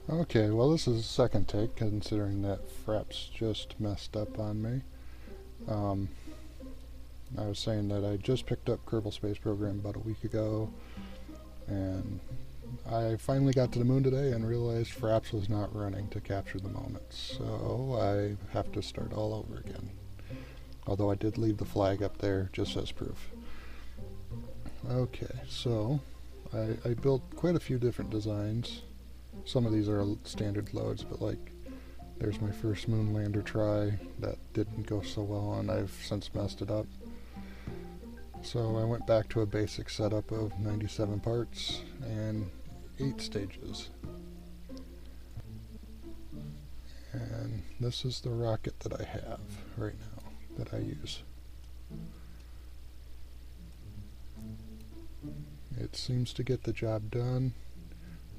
Okay, well this is a second take considering that FRAPS just messed up on me. Um, I was saying that I just picked up Kerbal Space Program about a week ago, and I finally got to the moon today and realized FRAPS was not running to capture the moments, so I have to start all over again. Although I did leave the flag up there just as proof. Okay, so I built quite a few different designs. Some of these are standard loads, but like there's my first moon lander try that didn't go so well and I've since messed it up. So I went back to a basic setup of 97 parts and 8 stages. And this is the rocket that I have right now that I use. It seems to get the job done.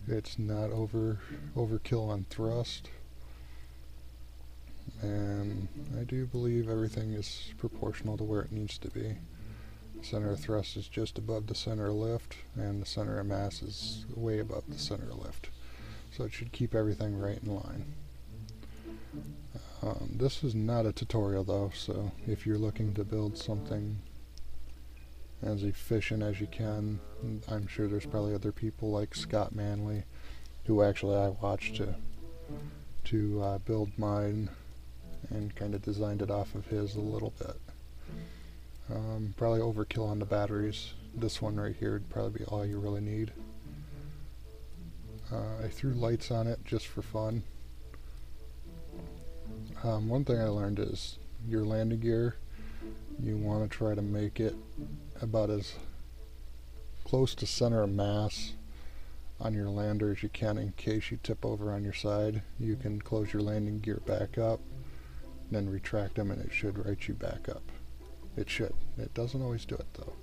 It's not overkill on thrust. And I do believe everything is proportional to where it needs to be. The center of thrust is just above the center of lift, and the center of mass is way above the center of lift. So it should keep everything right in line. This is not a tutorial though, so if you're looking to build something as efficient as you can, I'm sure there's probably other people like Scott Manley, who actually I watched to build mine and kind of designed it off of his a little bit. Probably overkill on the batteries. This one right here would probably be all you really need. I threw lights on it just for fun. One thing I learned is your landing gear, you want to try to make it about as close to center of mass on your lander as you can in case you tip over on your side. You can close your landing gear back up, then retract them, and it should right you back up. It should. It doesn't always do it though.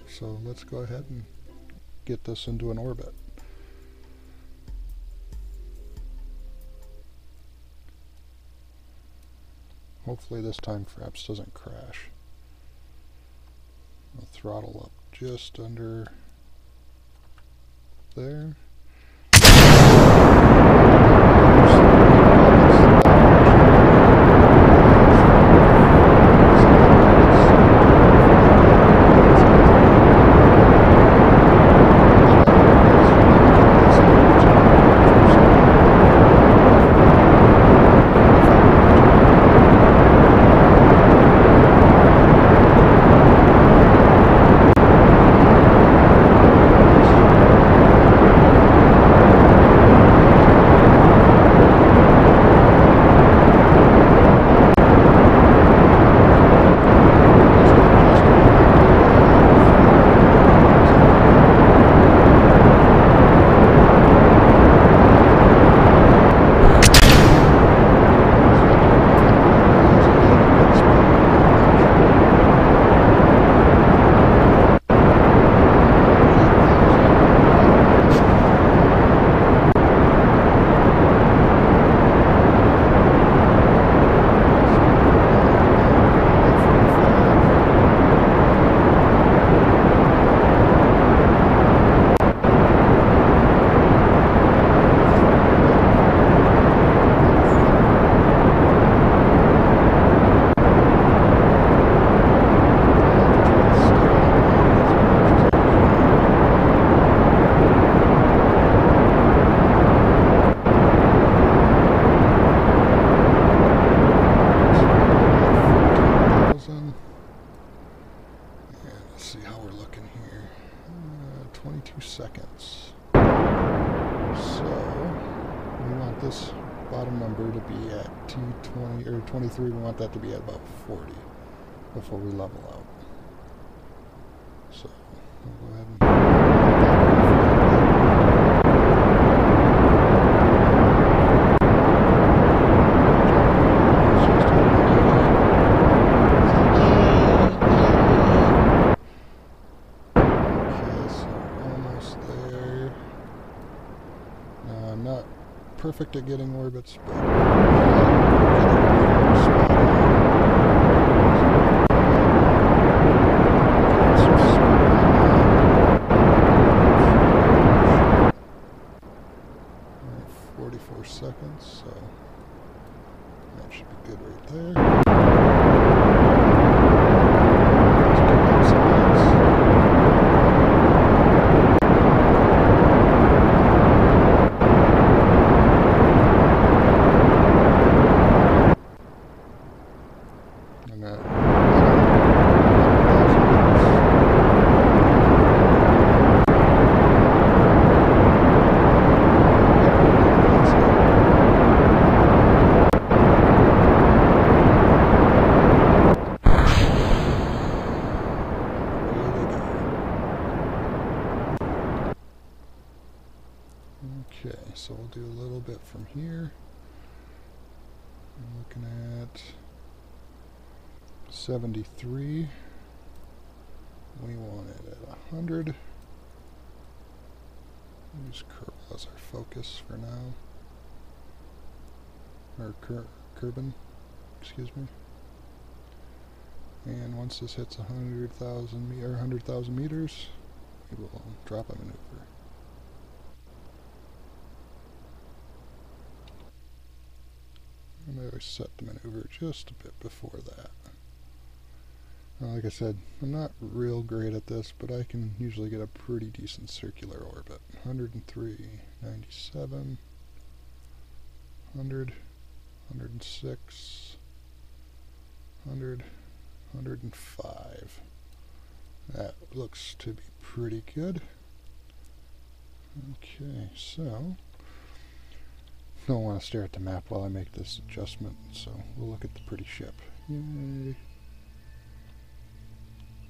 So let's go ahead and get this into an orbit. Hopefully this time FRAPS doesn't crash. I'll throttle up just under there. Let's see how we're looking here. 22 seconds. So we want this bottom number to be at T20 or 23. We want that to be at about 40 before we level out. So we'll go ahead and perfect at getting orbits, but Okay, so we'll do a little bit from here. I'm looking at 73. We want it at 100. Use curl as our focus for now. Or Kerbin, excuse me. And once this hits 100,000 meters, we will drop a maneuver. And I always set the maneuver just a bit before that. Now, like I said, I'm not real great at this, but I can usually get a pretty decent circular orbit. 103, 97, 100, 106, 100, 105. That looks to be pretty good. Okay, so don't want to stare at the map while I make this adjustment, so we'll look at the pretty ship. Yay!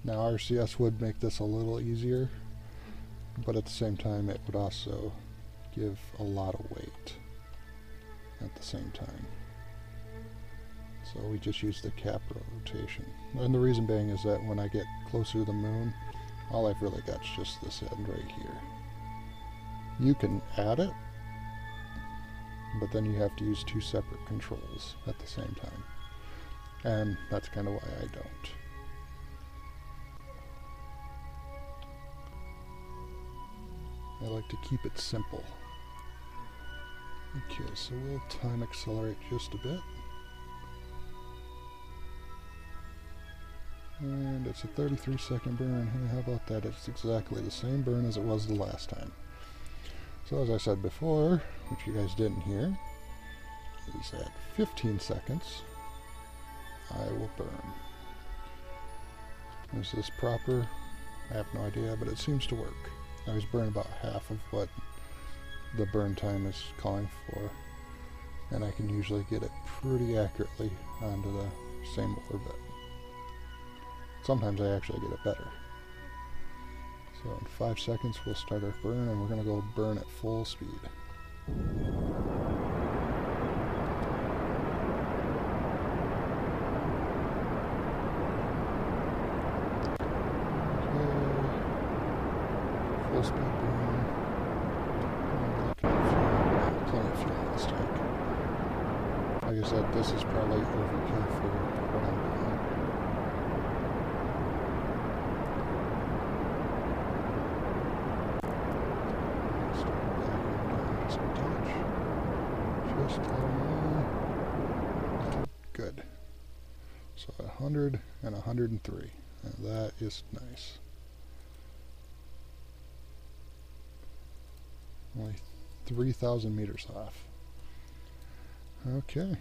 Now RCS would make this a little easier, but at the same time it would also give a lot of weight at the same time. So we just use the cap rotation. And the reason being is that when I get closer to the moon, all I've really got is just this end right here. You can add it, but then you have to use two separate controls at the same time. And that's kind of why I don't. I like to keep it simple. Okay, so we'll time accelerate just a bit. And it's a 33-second burn. Hey, how about that? It's exactly the same burn as it was the last time. So as I said before, which you guys didn't hear, is at 15 seconds, I will burn. Is this proper? I have no idea, but it seems to work. I always burn about half of what the burn time is calling for, and I can usually get it pretty accurately onto the same orbit. Sometimes I actually get it better. So in 5 seconds we'll start our burn, and we're going to go burn at full speed. Full speed burn. Plenty of fuel in this tank. Like I said, this is probably overkill for what I'm doing. Just a little more. Good. So 100 and 103. And that is nice. Only 3,000 meters off. Okay,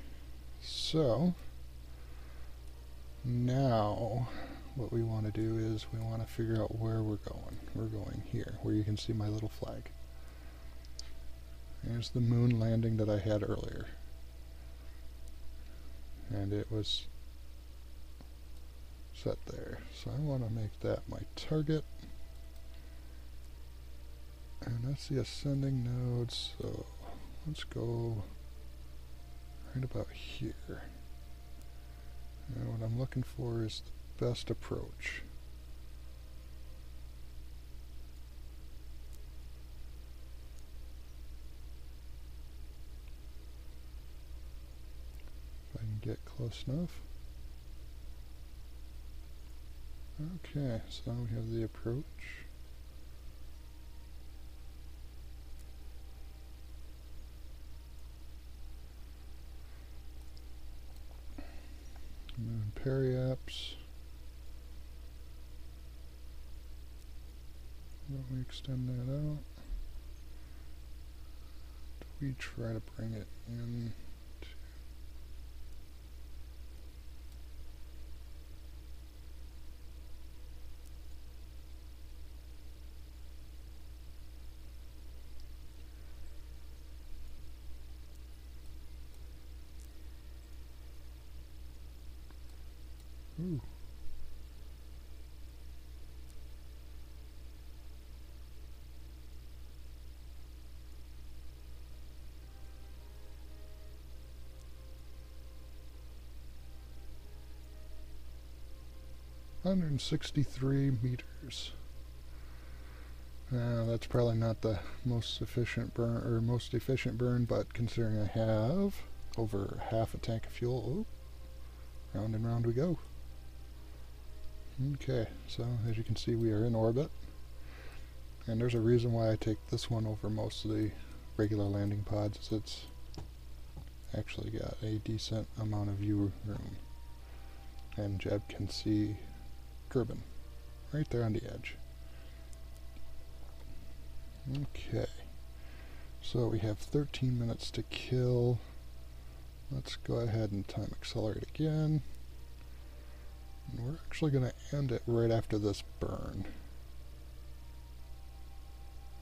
so now what we want to do is we want to figure out where we're going. We're going here, where you can see my little flag. Here's the moon landing that I had earlier. And it was set there. So I want to make that my target. And that's the ascending node, so let's go right about here. And what I'm looking for is the best approach. If I can get close enough. Okay, so now we have the approach. Moon periaps. Don't we extend that out? Do we try to bring it in? Ooh. 163 meters. That's probably not the most efficient burn, but considering I have over half a tank of fuel, round and round we go. Okay, so as you can see, we are in orbit, and there's a reason why I take this one over most of the regular landing pods, is it's actually got a decent amount of view room, and Jeb can see Kerbin right there on the edge. Okay, so we have 13 minutes to kill. Let's go ahead and time accelerate again. And we're actually going to end it right after this burn.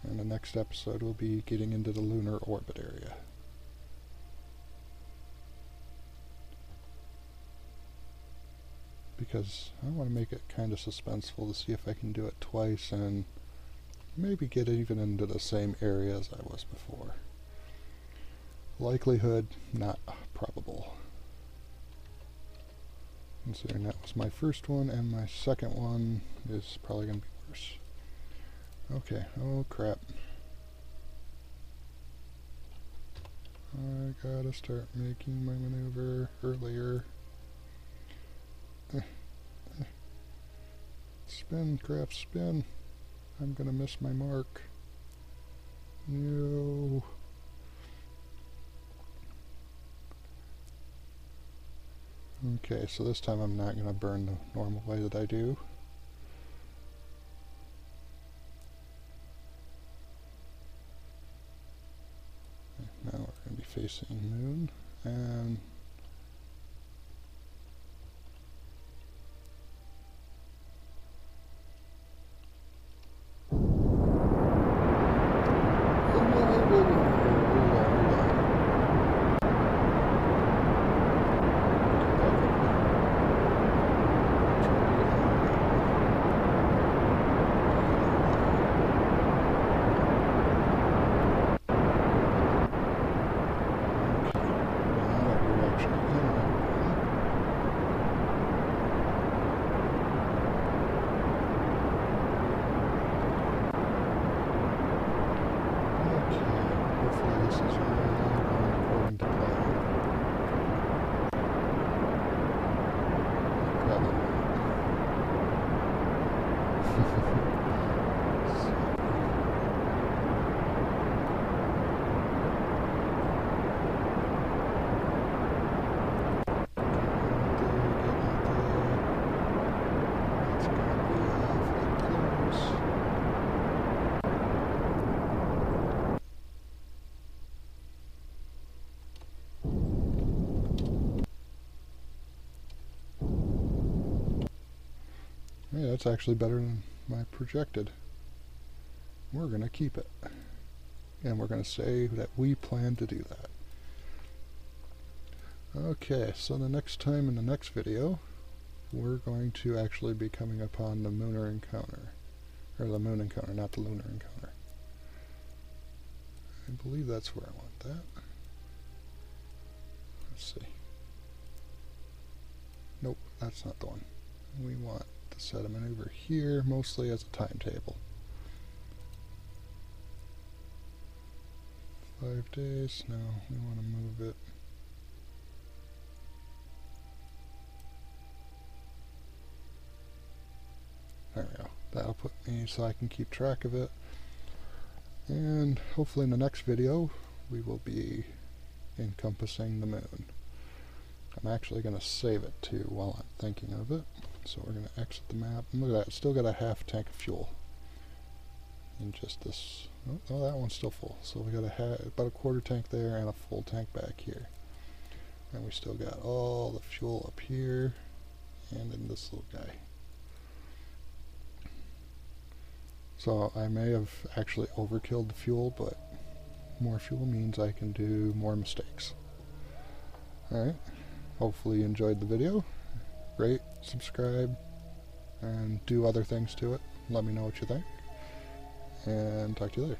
And the next episode will be getting into the lunar orbit area. Because I want to make it kind of suspenseful to see if I can do it twice and maybe get even into the same area as I was before. Likelihood, not probable. Considering that was my first one, and my second one is probably going to be worse. Okay, oh crap. I gotta start making my maneuver earlier. Spin, crap, spin. I'm gonna miss my mark. No. Okay, so this time I'm not going to burn the normal way that I do. Now we're going to be facing moon, and yeah, that's actually better than my projected. We're going to keep it. And we're going to say that we plan to do that. Okay, so the next time in the next video, we're going to actually be coming upon the lunar encounter. Or the moon encounter, not the lunar encounter. I believe that's where I want that. Let's see. Nope, that's not the one. We want to set a maneuver here, mostly as a timetable. 5 days. No, we want to move it. There we go. That'll put me so I can keep track of it. And hopefully in the next video, we will be encompassing the moon. I'm actually going to save it too while I'm thinking of it. So we're going to exit the map. And look at that, it's still got a half tank of fuel. And just this, oh, that one's still full. So we got about a quarter tank there and a full tank back here. And we still got all the fuel up here and in this little guy. So I may have actually overkilled the fuel, but more fuel means I can do more mistakes. Alright, hopefully you enjoyed the video. Rate, subscribe, and do other things to it. Let me know what you think. And talk to you later.